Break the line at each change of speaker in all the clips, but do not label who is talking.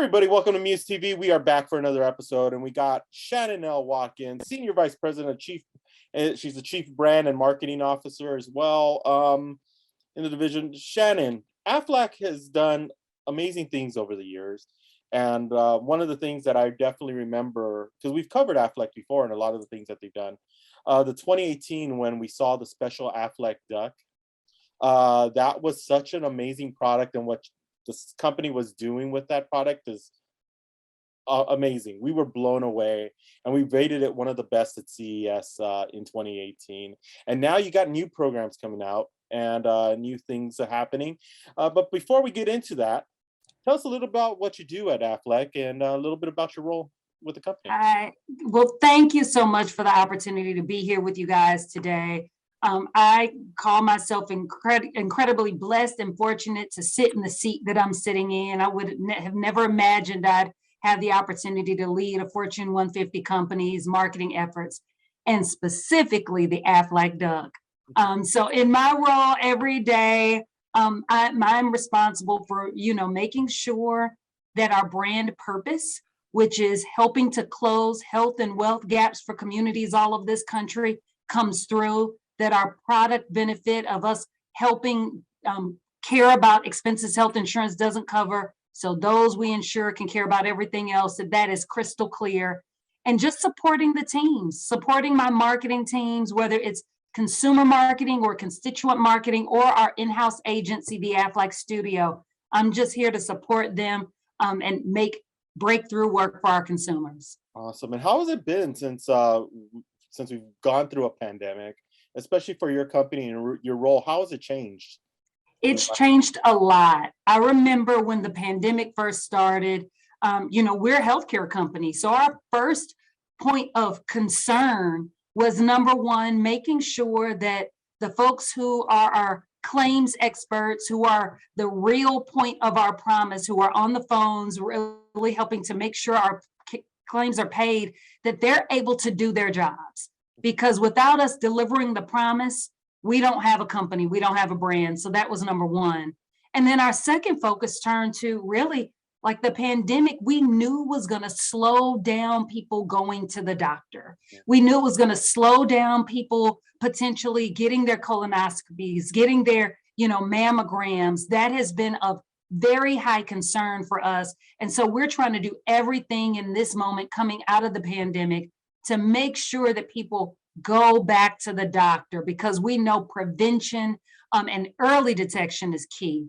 Everybody, welcome to MUSE TV. We are back for another episode, and we got Shannon Watkins, Senior Vice President, she's the Chief Brand and Marketing Officer as well in the division. Shannon, Aflac has done amazing things over the years, and one of the things that I definitely remember, because we've covered Aflac before and a lot of the things that they've done, the 2018 when we saw the special Aflac duck, that was such an amazing product, and what this company was doing with that product is amazing. We were blown away, and we rated it one of the best at CES in 2018. And now you got new programs coming out and new things are happening. But before we get into that, tell us a little about what you do at Aflac and a little bit about your role with the company.
Well, thank you so much for the opportunity to be here with you guys today. I call myself incredibly blessed and fortunate to sit in the seat that I'm sitting in. I would have never imagined I'd have the opportunity to lead a Fortune 150 company's marketing efforts, and specifically the Aflac duck. So in my role every day, I'm responsible for, making sure that our brand purpose, which is helping to close health and wealth gaps for communities all over this country, comes through. That our product benefit of us helping care about expenses health insurance doesn't cover. So those we insure can care about everything else. That is crystal clear. And just supporting the teams, supporting my marketing teams, whether it's consumer marketing or constituent marketing or our in-house agency, the Aflac Studio. I'm just here to support them and make breakthrough work for our consumers.
Awesome. And how has it been since we've gone through a pandemic? Especially for your company and your role, how has it changed?
It's changed a lot. I remember when the pandemic first started, we're a healthcare company. So our first point of concern was, number one, making sure that the folks who are our claims experts, who are the real point of our promise, who are on the phones, really helping to make sure our claims are paid, that they're able to do their jobs. Because without us delivering the promise, we don't have a company, we don't have a brand. So that was number one. And then our second focus turned to really like the pandemic, we knew was going to slow down people going to the doctor. We knew it was going to slow down people potentially getting their colonoscopies, getting their, mammograms. That has been of very high concern for us. And so we're trying to do everything in this moment coming out of the pandemic to make sure that people go back to the doctor, because we know prevention and early detection is key.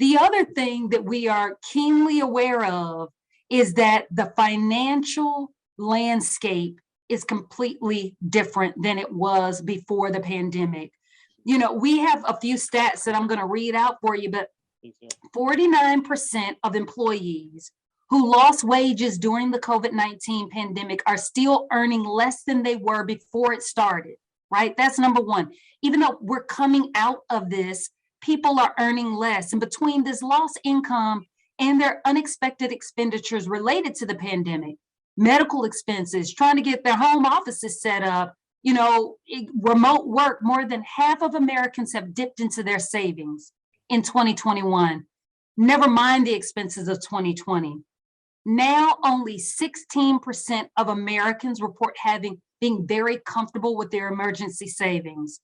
The other thing that we are keenly aware of is that the financial landscape is completely different than it was before the pandemic. We have a few stats that I'm going to read out for you, but 49% of employees who lost wages during the COVID-19 pandemic are still earning less than they were before it started, right? That's number one. Even though we're coming out of this, people are earning less. And between this lost income and their unexpected expenditures related to the pandemic, medical expenses, trying to get their home offices set up, remote work, more than half of Americans have dipped into their savings in 2021. Never mind the expenses of 2020. Now, only 16% of Americans report being very comfortable with their emergency savings.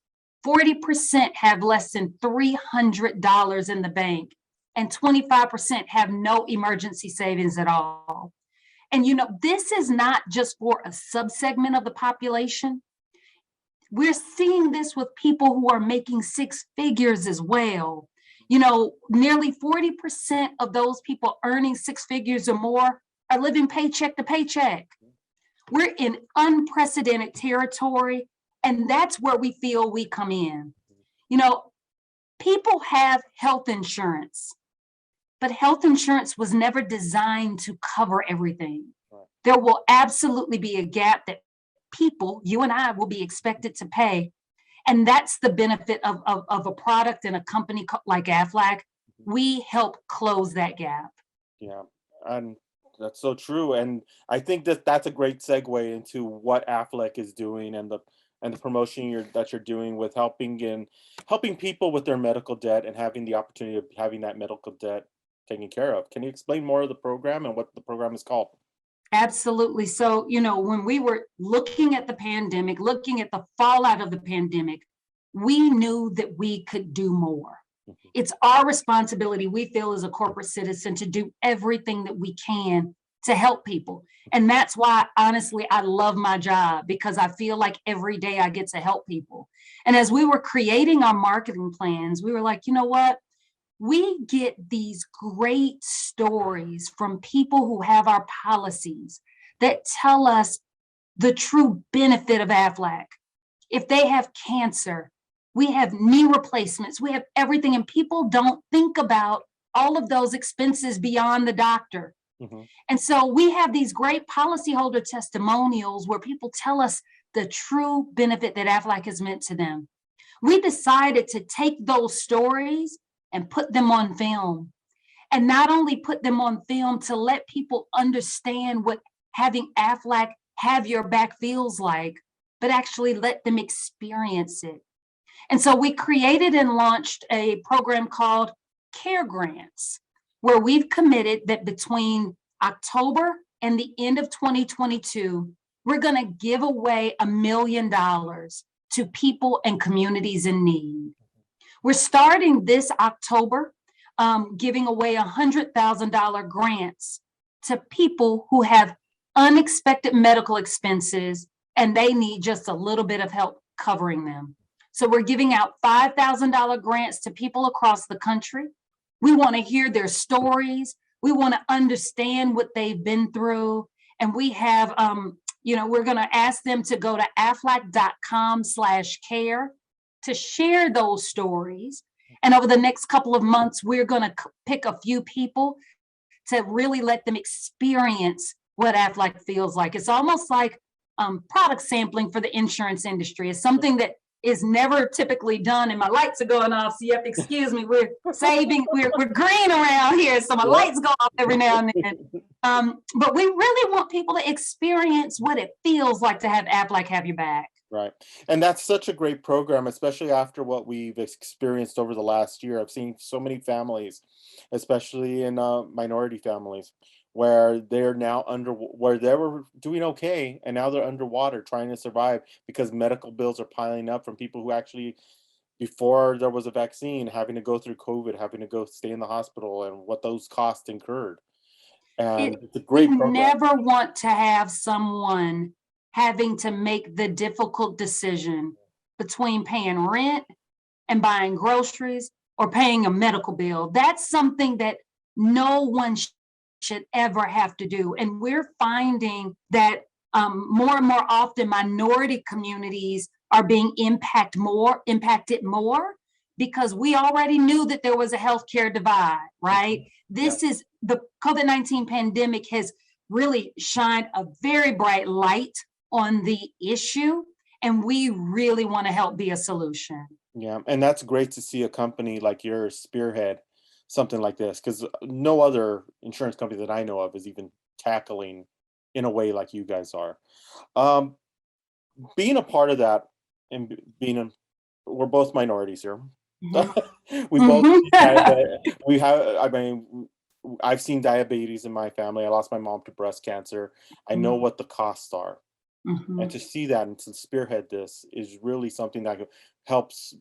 40% have less than $300 in the bank, and 25% have no emergency savings at all. And this is not just for a subsegment of the population. We're seeing this with people who are making six figures as well. Nearly 40% of those people earning six figures or more are living paycheck to paycheck. We're in unprecedented territory, and that's where we feel we come in. People have health insurance, but health insurance was never designed to cover everything. There will absolutely be a gap that people, you and I, will be expected to pay. And that's the benefit of a product and a company like Aflac. We help close that gap.
Yeah, and that's so true. And I think that's a great segue into what Aflac is doing and the promotion that you're doing with helping people with their medical debt and having the opportunity of having that medical debt taken care of. Can you explain more of the program and what the program is called?
Absolutely. So, when we were looking at the pandemic, looking at the fallout of the pandemic, we knew that we could do more.
Mhm.
It's our responsibility, we feel, as a corporate citizen to do everything that we can to help people. And that's why, honestly, I love my job, because I feel like every day I get to help people. And as we were creating our marketing plans, we were like, you know what? We get these great stories from people who have our policies that tell us the true benefit of Aflac. If they have cancer, we have knee replacements, we have everything, and people don't think about all of those expenses beyond the doctor.
Mhm.
And so we have these great policyholder testimonials where people tell us the true benefit that Aflac has meant to them. We decided to take those stories and put them on film, and not only put them on film to let people understand what having Aflac have your back feels like, but actually let them experience it. And so we created and launched a program called CareGrants, where we've committed that between October and the end of 2022, we're going to give away $1 million to people and communities in need. We're starting this October, giving away $100,000 grants to people who have unexpected medical expenses and they need just a little bit of help covering them. So we're giving out $5,000 grants to people across the country. We want to hear their stories. We want to understand what they've been through. And we have, we're going to ask them to go to aflac.com/care to share those stories. And over the next couple of months, we're going to pick a few people to really let them experience what Aflac feels like. It's almost like product sampling for the insurance industry. It's something that is never typically done. And my lights are going off, so you have to excuse me. We're saving, we're green around here, so my lights go off every now and then. But we really want people to experience what it feels like to have Aflac have your back.
Right. And that's such a great program, especially after what we've experienced over the last year. I've seen so many families, especially in minority families, where they're now where they were doing okay and now they're underwater trying to survive because medical bills are piling up from people who actually, before there was a vaccine, having to go through COVID, having to go stay in the hospital, and what those costs incurred. And it's a
We
great program.
never want to have someone having to make the difficult decision between paying rent and buying groceries or paying a medical bill. That's something that no one should ever have to do. And we're finding that more and more often minority communities are being impacted more because we already knew that there was a healthcare divide, right? This is the COVID-19 pandemic has really shined a very bright light on the issue, and we really want to help be a solution.
Yeah, and that's great to see a company like yours spearhead something like this, because no other insurance company that I know of is even tackling in a way like you guys are. Um, Being a part of that and we're both minorities here.
Mhm.
We both
Mhm.
we have. I mean, I've seen diabetes in my family. I lost my mom to breast cancer. I know what the costs are. And
Mhm.
to see that and to spearhead this is really something that helps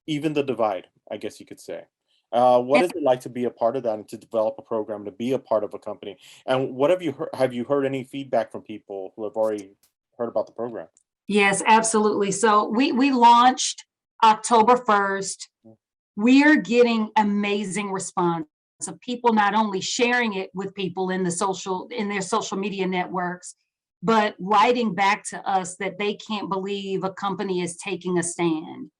even the divide, I guess you could say. What is it like to be a part of that and to develop a program, to be a part of a company? And what have you heard? Have you heard any feedback from people who have already heard about the program?
Yes, absolutely. So we launched October 1st. We're getting amazing response of people not only sharing it with people in their social media networks, but writing back to us that they can't believe a company is taking a stand.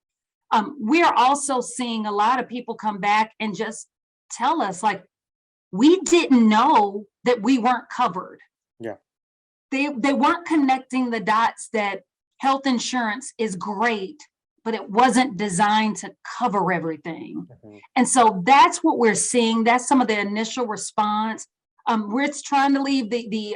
We are also seeing a lot of people come back and just tell us, like, we didn't know that we weren't covered.
Yeah.
They weren't connecting the dots that health insurance is great, but it wasn't designed to cover everything.
Mhm.
And so that's what we're seeing. That's some of the initial response. We're trying to leave the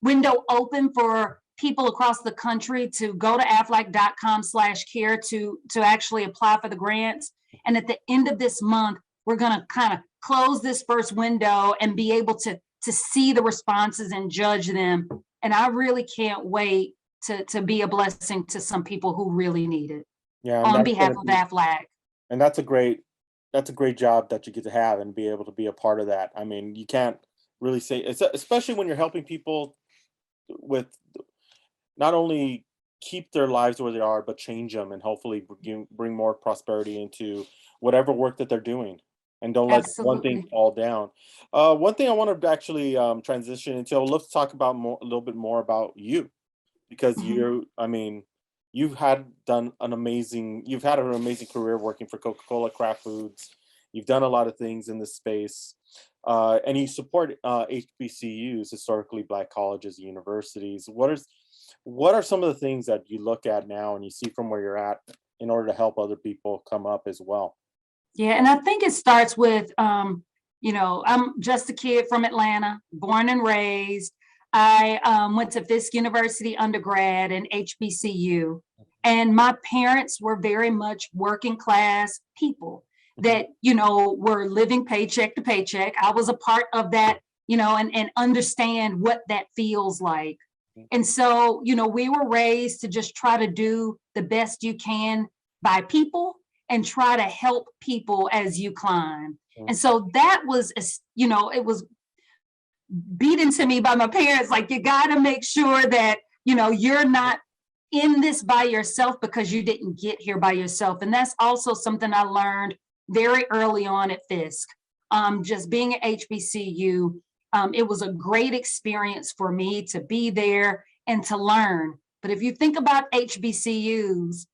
window open for people across the country to go to aflac.com/care to actually apply for the grants. And at the end of this month, we're going to kind of close this first window and be able to see the responses and judge them. And I really can't wait to be a blessing to some people who really need it
Yeah, and
on
that's
behalf
gonna
of
be,
Aflac.
and that's a great job that you get to have and be able to be a part of that. I mean, you can't really say it's especially when you're helping people with not only keep their lives where they are, but change them and hopefully bring more prosperity into whatever work that they're doing. And don't let one thing
Absolutely.
fall down. One thing I want to actually transition into, let's talk about a little bit more about you, because
Mhm.
I mean, you've had an amazing career working for Coca-Cola, Kraft Foods. You've done a lot of things in this space, and you support HBCUs, historically Black colleges, universities. What are some of the things that you look at now and you see from where you're at in order to help other people come up as well?
Yeah, and I think it starts with, I'm just a kid from Atlanta, born and raised. I went to Fisk University undergrad and HBCU, and my parents were very much working class people
Mhm,
that, were living paycheck to paycheck. I was a part of that, and understand what that feels like.
mhm,
And so, we were raised to just try to do the best you can by people and try to help people as you climb.
mhm,
And so that was, it was beaten to me by my parents. Like, you got to make sure that, you're not in this by yourself because you didn't get here by yourself. And that's also something I learned very early on at Fisk. Just being at HBCU, it was a great experience for me to be there and to learn. But if you think about HBCUs,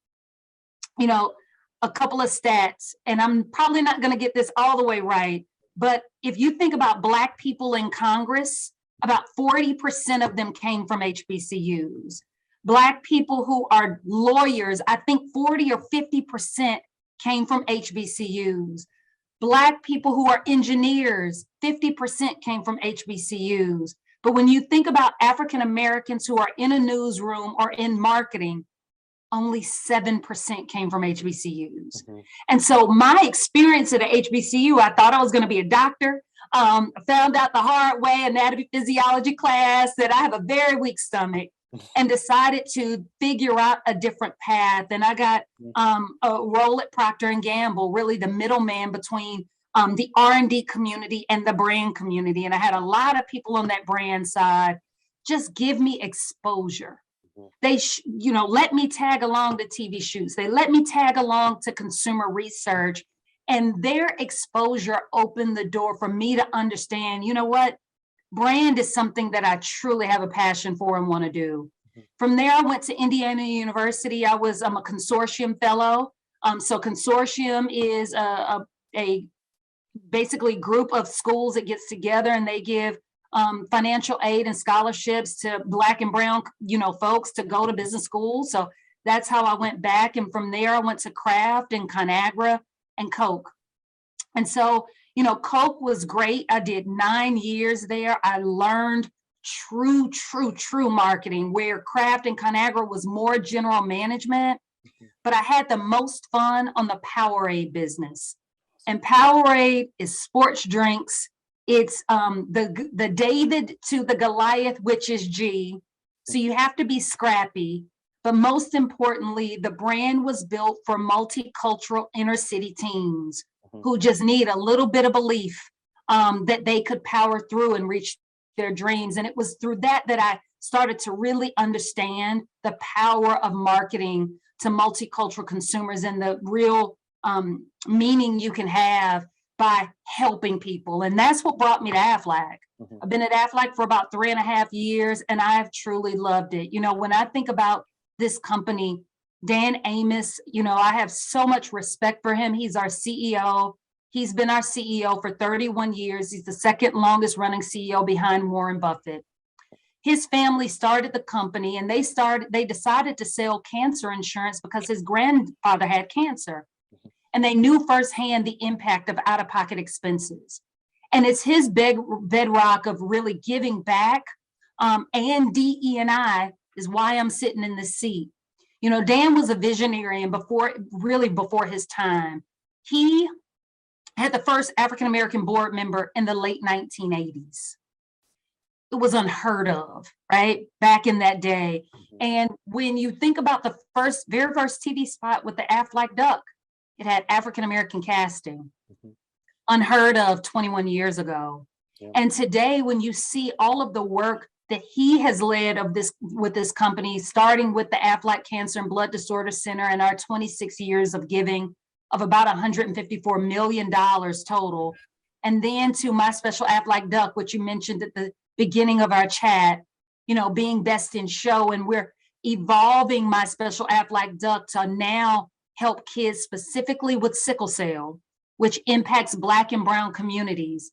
you know, a couple of stats, and I'm probably not going to get this all the way right, but if you think about Black people in Congress, about 40% of them came from HBCUs. Black people who are lawyers, I think 40 or 50% came from HBCUs. Black people who are engineers, 50% came from HBCUs. But when you think about African Americans who are in a newsroom or in marketing, only 7% came from HBCUs.
mhm,
And so my experience at a HBCU, I thought I was going to be a doctor. Found out the hard way, anatomy physiology class, that I have a very weak stomach, and decided to figure out a different path. And I got
mhm,
a role at Procter and Gamble, really the middleman between the R&D community and the brand community. And I had a lot of people on that brand side just give me exposure.
mhm,
They let me tag along to TV shoots. They let me tag along to consumer research, and their exposure opened the door for me to understand, what, brand is something that I truly have a passion for and want to do.
mhm,
From there, I went to Indiana University. I'm a consortium fellow. So consortium is a basically group of schools that gets together, and they give financial aid and scholarships to Black and brown, folks to go to business school. So that's how I went back. And from there, I went to Kraft and ConAgra and Coke. And so, Coke was great. I did 9 years there. I learned true marketing, where Kraft and ConAgra was more general management.
mhm.
But I had the most fun on the Powerade business. And Powerade is sports drinks. It's the David to the Goliath, which is G. So you have to be scrappy. But most importantly, the brand was built for multicultural inner city teens
Mhm.
who just need a little bit of belief that they could power through and reach their dreams. And it was through that I started to really understand the power of marketing to multicultural consumers and the real meaning you can have by helping people. And that's what brought me to Aflac.
Mhm.
I've been at Aflac for about 3.5 years, and I've truly loved it. When I think about this company, Dan Amos, I have so much respect for him. He's our CEO. He's been our CEO for 31 years. He's the second longest running CEO behind Warren Buffett. His family started the company, and they decided to sell cancer insurance because his grandfather had cancer. And they knew firsthand the impact of out-of-pocket expenses. And it's his bedrock of really giving back, and DE&I is why I'm sitting in this seat. Dan was a visionary, and before his time. He had the first African-American board member in the late 1980s. It was unheard of, right? Back in that day. And when you think about the very first TV spot with the Aflac duck, it had African-American casting. Unheard of 21 years ago. Yeah. And today, when you see all of the work that he has led with this company, starting with the Aflac Cancer and Blood Disorder Center and our 26 years of giving of about $154 million total. And then to My Special Aflac Duck, which you mentioned at the beginning of our chat, being best in show. And we're evolving My Special Aflac Duck to now help kids specifically with sickle cell, which impacts Black and Brown communities.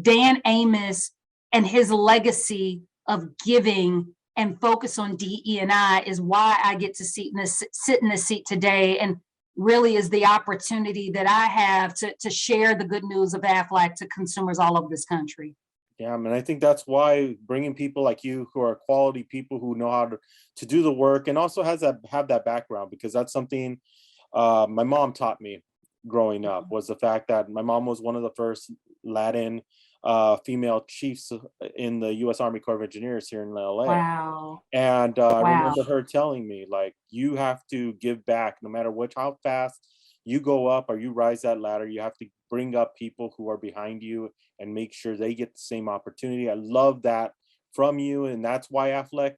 Dan Amos and his legacy of giving and focus on DE&I is why I get to sit in this seat today, and really is the opportunity that I have to share the good news of Aflac to consumers all over this country.
Yeah, and I think that's why bringing people like you, who are quality people who know how to do the work and also have that background, because that's something my mom taught me growing up, was the fact that my mom was one of the first Latin female chiefs in the U.S. Army Corps of Engineers here in LA.
Wow.
And I remember her telling me, like, you have to give back no matter how fast you go up or you rise that ladder. You have to bring up people who are behind you and make sure they get the same opportunity. I love that from you, and that's why Aflac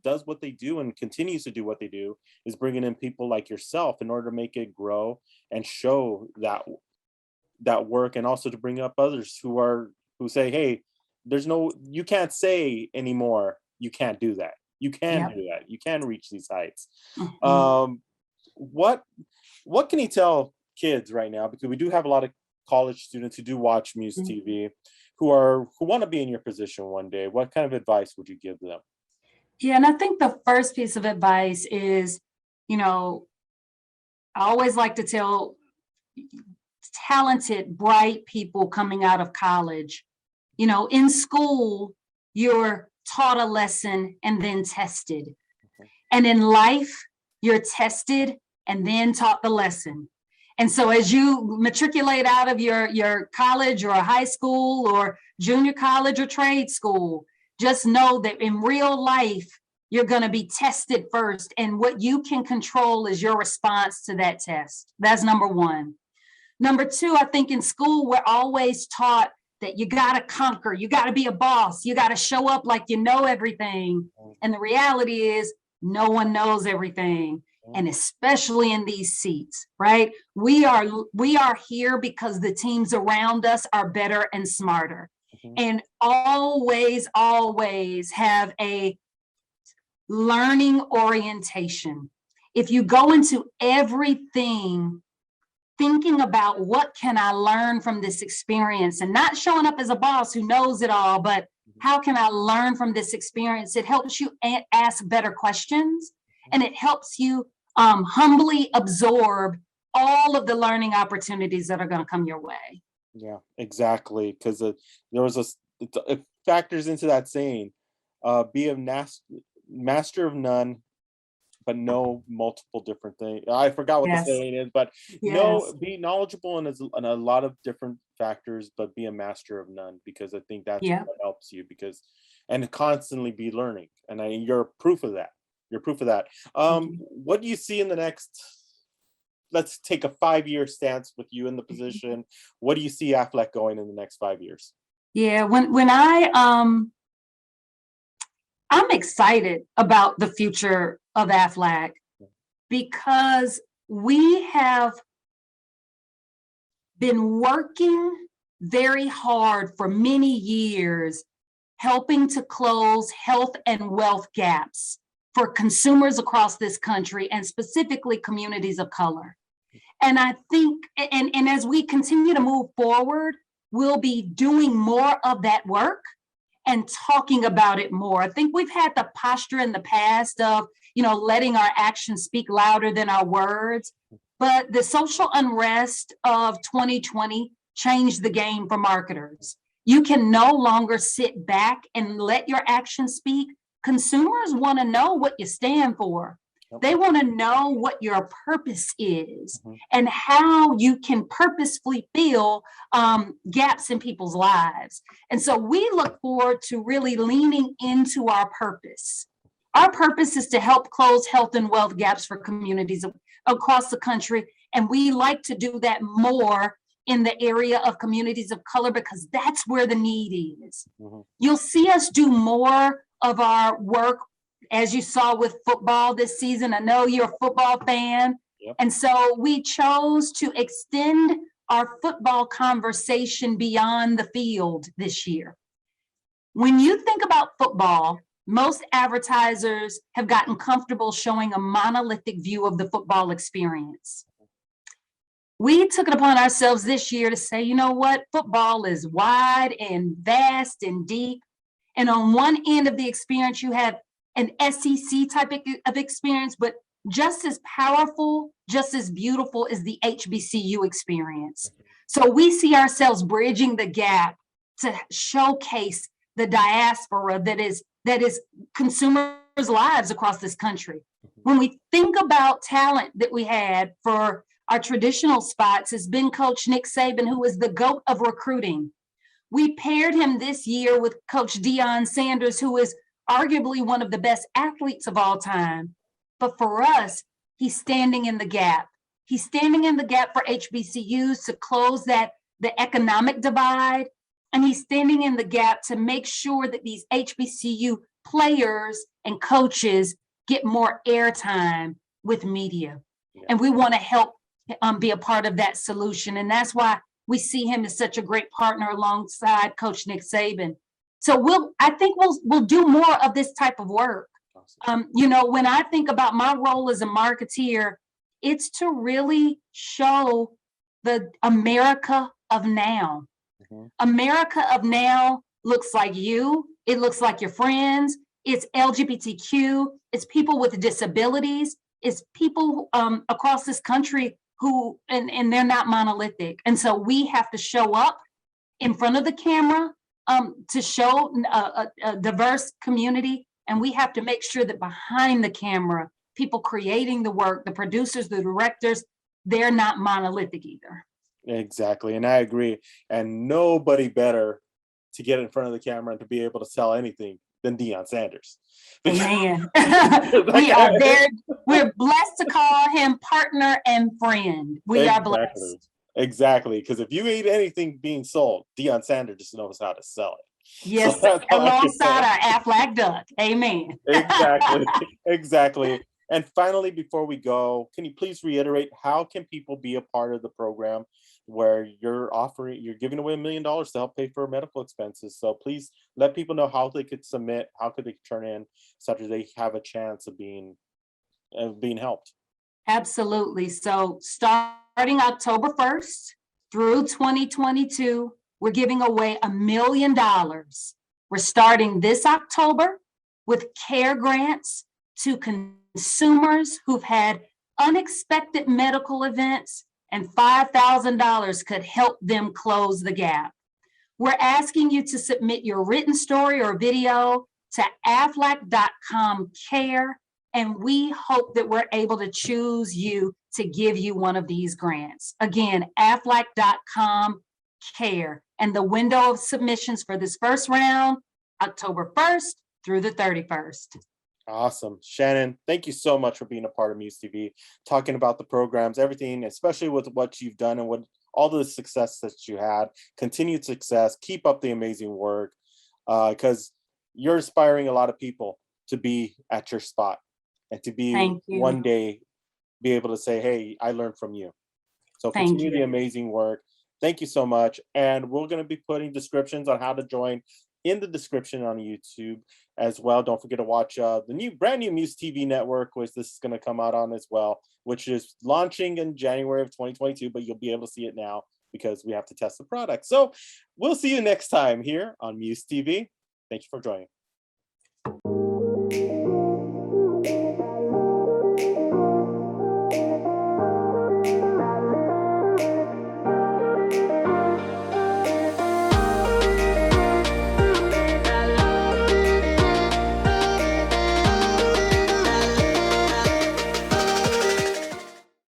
does what they do and continues to do what they do, is bringing in people like yourself in order to make it grow and show that work, and also to bring up others who say, hey, you can't say anymore, you can't do that. You can do that. You can reach these heights. What can you tell kids right now? Because we do have a lot of college students who do watch MUSE TV, who want to be in your position one day. What kind of advice would you give them?
Yeah, and I think the first piece of advice is, I always like to tell talented, bright people coming out of college, in school, you're taught a lesson and then tested. And in life, you're tested and then taught the lesson. And so as you matriculate out of your college or high school or junior college or trade school, just know that in real life, you're going to be tested first. And what you can control is your response to that test. That's number one. Number two, I think in school, we're always taught that you got to conquer, you got to be a boss, you got to show up like you know everything. And the reality is no one knows everything. And especially in these seats, right? We are here because the teams around us are better and smarter. And always have a learning orientation. If you go into everything thinking about what can I learn from this experience, and not showing up as a boss who knows it all, but how can I learn from this experience? It helps you ask better questions, and it helps you humbly absorb all of the learning opportunities that are going to come your way.
Yeah, exactly. Because there was it factors into that saying, be a master of none, but know multiple different things. I forgot what the saying is, but be knowledgeable in a lot of different factors, but be a master of none, because I think that's what helps you, and constantly be learning. And you're proof of that. What do you see in the next, let's take a 5-year stance with you in the position. What do you see Aflac going in the next 5 years? Yeah,
when I'm excited about the future of Aflac, because we have been working very hard for many years, helping to close health and wealth gaps for consumers across this country, and specifically communities of color. And I think, and as we continue to move forward, we'll be doing more of that work and talking about it more. I think we've had the posture in the past of, letting our actions speak louder than our words. But the social unrest of 2020 changed the game for marketers. You can no longer sit back and let your actions speak. Consumers want to know what you stand for. They want to know what your purpose is
Mhm.
and how you can purposefully fill gaps in people's lives. And so we look forward to really leaning into our purpose. Our purpose is to help close health and wealth gaps for communities across the country. And we like to do that more in the area of communities of color because that's where the need is.
Mhm.
You'll see us do more of our work, as you saw with football this season. I know you're a football fan.
Yep.
And so we chose to extend our football conversation beyond the field this year. When you think about football, most advertisers have gotten comfortable showing a monolithic view of the football experience. We took it upon ourselves this year to say, you know what? Football is wide and vast and deep. And on one end of the experience, you have an SEC type of experience, but just as powerful, just as beautiful is the HBCU experience. So we see ourselves bridging the gap to showcase the diaspora that is consumers' lives across this country. When we think about talent that we had for our traditional spots, has been Coach Nick Saban, who is the GOAT of recruiting. We paired him this year with Coach Deion Sanders, who is arguably one of the best athletes of all time. But for us, he's standing in the gap. He's standing in the gap for HBCUs to close the economic divide. And he's standing in the gap to make sure that these HBCU players and coaches get more airtime with media.
Yeah.
And we want to help be a part of that solution. And that's why we see him as such a great partner alongside Coach Nick Saban. So I think we'll do more of this type of work.
Awesome.
When I think about my role as a marketeer, it's to really show the America of now.
Mhm.
America of now looks like you. It looks like your friends. It's LGBTQ. It's people with disabilities. It's people across this country who, and they're not monolithic. And so we have to show up in front of the camera to show a diverse community. And we have to make sure that behind the camera, people creating the work, the producers, the directors, they're not monolithic either.
Exactly. And I agree. And nobody better to get in front of the camera and to be able to sell anything than Deion Sanders.
Amen. We're blessed to call him partner and friend. We are blessed.
Exactly. Because if you ain't anything being sold, Deion Sanders just knows how to sell it.
Yes, so alongside our Aflac duck. Amen.
Exactly. And finally, before we go, can you please reiterate how can people be a part of the program where you're giving away $1 million to help pay for medical expenses? So please let people know how they could submit, how could they turn in, such as they have a chance of being helped.
Absolutely. So starting October 1st through 2022, we're giving away $1 million. We're starting this October with CareGrants to consumers who've had unexpected medical events, and $5,000 could help them close the gap. We're asking you to submit your written story or video to aflac.com care, and we hope that we're able to choose you to give you one of these grants. Again, aflac.com care. And the window of submissions for this first round, October 1st through the 31st.
Awesome. Shannon, thank you so much for being a part of MUSE TV, talking about the programs, everything, especially with what you've done and what all the success that you had, continued success. Keep up the amazing work because you're inspiring a lot of people to be at your spot and to be one day be able to say, hey, I learned from you. So continue the amazing work. Thank you so much. And we're going to be putting descriptions on how to join in the description on YouTube as well. Don't forget to watch the brand new MUSE TV network, which this is going to come out on as well, which is launching in January of 2022, but you'll be able to see it now because we have to test the product. So we'll see you next time here on MUSE TV. Thank you for joining.